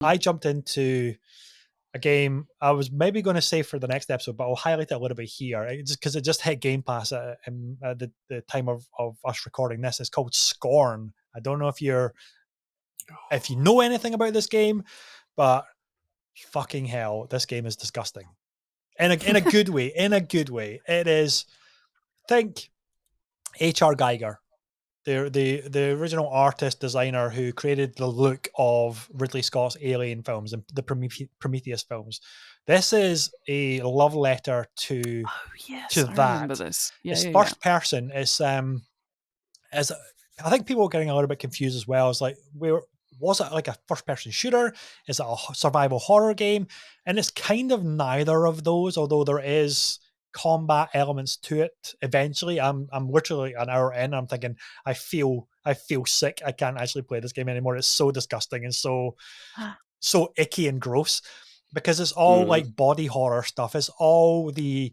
I jumped into a game I was maybe going to say for the next episode, but I'll highlight it a little bit here, just because it just hit Game Pass at the time of us recording this. It's called Scorn. I don't know if you know anything about this game, but fucking hell, this game is disgusting. In a good way. In a good way. It is. Think H.R. Geiger, the original artist designer who created the look of Ridley Scott's Alien films and the Prometheus films. This is a love letter to I remember that. this. It's first person. It's as I think people are getting a little bit confused as well. It's like, was it like a first person shooter? Is it a survival horror game? And it's kind of neither of those, although there is combat elements to it. Eventually, I'm literally an hour in. I'm thinking, I feel sick. I can't actually play this game anymore. It's so disgusting and so icky and gross, because it's all like body horror stuff. It's all the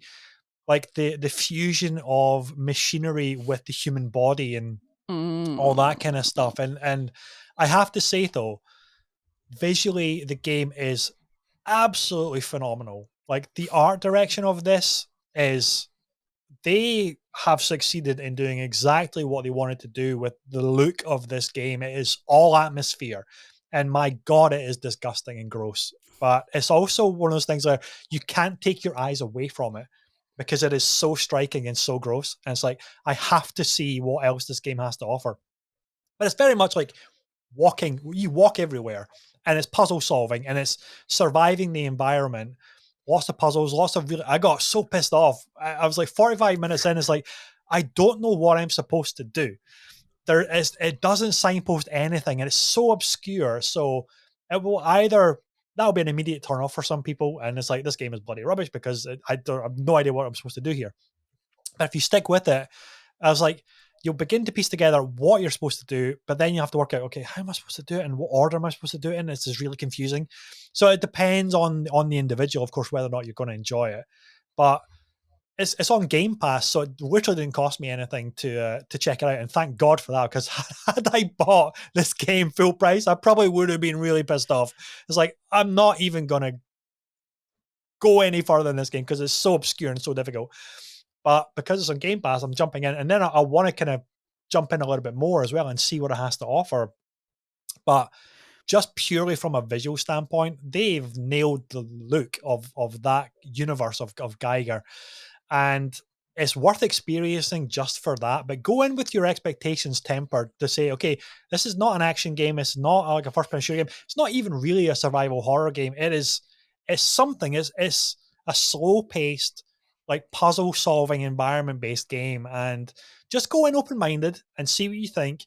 fusion of machinery with the human body and all that kind of stuff. And I have to say, though, visually the game is absolutely phenomenal. Like, the art direction of this is, they have succeeded in doing exactly what they wanted to do with the look of this game. It is all atmosphere, and my god, it is disgusting and gross, but it's also one of those things where you can't take your eyes away from it, because it is so striking and so gross. And it's like, I have to see what else this game has to offer. But it's very much like you walk everywhere, and it's puzzle solving, and it's surviving the environment. Lots of puzzles, I got so pissed off. I was like 45 minutes in, it's like, I don't know what I'm supposed to do. It doesn't signpost anything, and it's so obscure. So it will either, that'll be an immediate turn off for some people, and it's like, this game is bloody rubbish because I have no idea what I'm supposed to do here. But if you stick with it, I was like, you'll begin to piece together what you're supposed to do, but then you have to work out, okay, how am I supposed to do it, and what order am I supposed to do it in? This is really confusing. So it depends on the individual, of course, whether or not you're going to enjoy it. But it's on Game Pass, so it literally didn't cost me anything to check it out, and thank God for that, because had I bought this game full price, I probably would have been really pissed off. It's like, I'm not even going to go any further in this game because it's so obscure and so difficult. But because it's on Game Pass, I'm jumping in, and then I want to kind of jump in a little bit more as well and see what it has to offer. But just purely from a visual standpoint, they've nailed the look of that universe of Geiger, and it's worth experiencing just for that. But go in with your expectations tempered to say, okay, this is not an action game. It's not like a first-person shooter game. It's not even really a survival horror game. It's something. It's a slow-paced, like, puzzle-solving, environment-based game, and just go in open-minded and see what you think.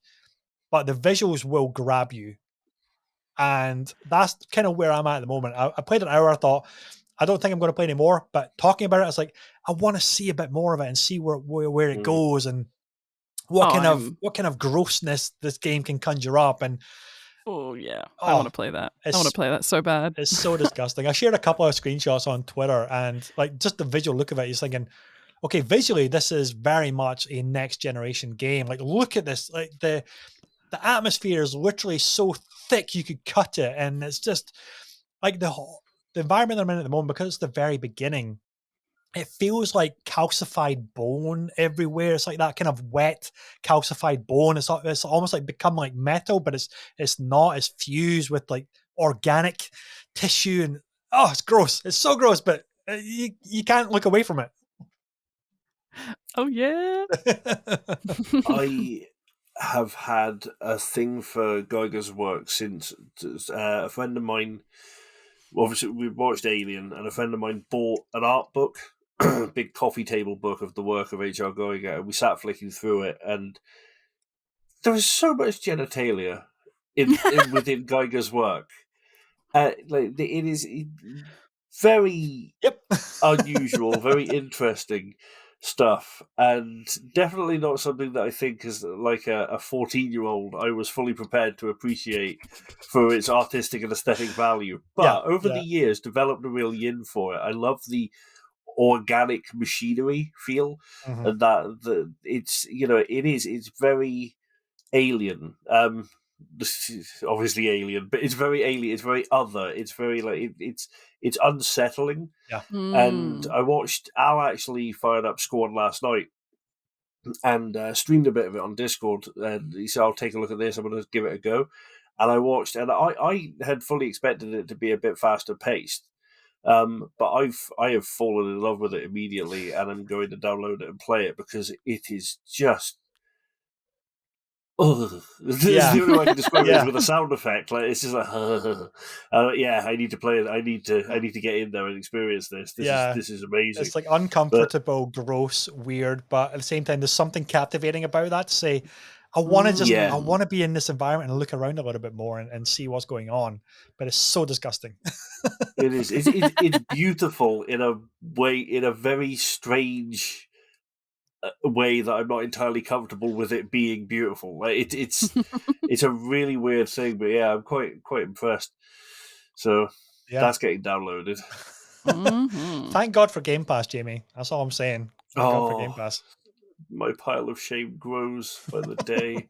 But the visuals will grab you, and that's kind of where I'm at the moment. I played an hour. I thought, I don't think I'm going to play anymore. But talking about it, it's like, I want to see a bit more of it and see where it goes, and what kind of grossness this game can conjure up. And I want to play that. I want to play that so bad. It's so disgusting. I shared a couple of screenshots on Twitter, and like, just the visual look of it, you're thinking, okay, visually this is very much a next generation game. Like, look at this. Like, the atmosphere is literally so thick you could cut it, and it's just like the environment I'm in at the moment, because it's the very beginning. It feels like calcified bone everywhere. It's like that kind of wet, calcified bone. It's almost like become like metal, but it's not. It's fused with like organic tissue, and it's gross. It's so gross, but you can't look away from it. Oh yeah. I have had a thing for Geiger's work since a friend of mine. Obviously, we watched Alien, and a friend of mine bought an art book, big coffee table book of the work of H.R. Geiger, and we sat flicking through it, and there was so much genitalia within Geiger's work. Like, it is very unusual, very interesting stuff, and definitely not something that I think as like a 14-year-old I was fully prepared to appreciate for its artistic and aesthetic value. But over the years, developed a real yin for it. I love the organic machinery feel, and that it's it's very alien. obviously alien, but it's very alien. It's very other. It's very like it's unsettling. Yeah. And Al actually fired up Scorn last night and streamed a bit of it on Discord. And he said, "I'll take a look at this. I'm going to give it a go." And I watched, and I had fully expected it to be a bit faster paced. But I have fallen in love with it immediately, and I'm going to download it and play it because it is just. The only way I can describe it is with a sound effect. Like it's just like, yeah, I need to play it. I need to get in there and experience this. This is amazing. It's like uncomfortable, gross, weird, but at the same time, there's something captivating about that. To say, I want to be in this environment and look around a little bit more and see what's going on. But it's so disgusting. It is. It's beautiful in a way, in a very strange way that I'm not entirely comfortable with it being beautiful. Like it's a really weird thing, but yeah, I'm quite impressed. So that's getting downloaded. Thank God for Game Pass, Jamie. That's all I'm saying. Thank God for Game Pass. My pile of shame grows by the day.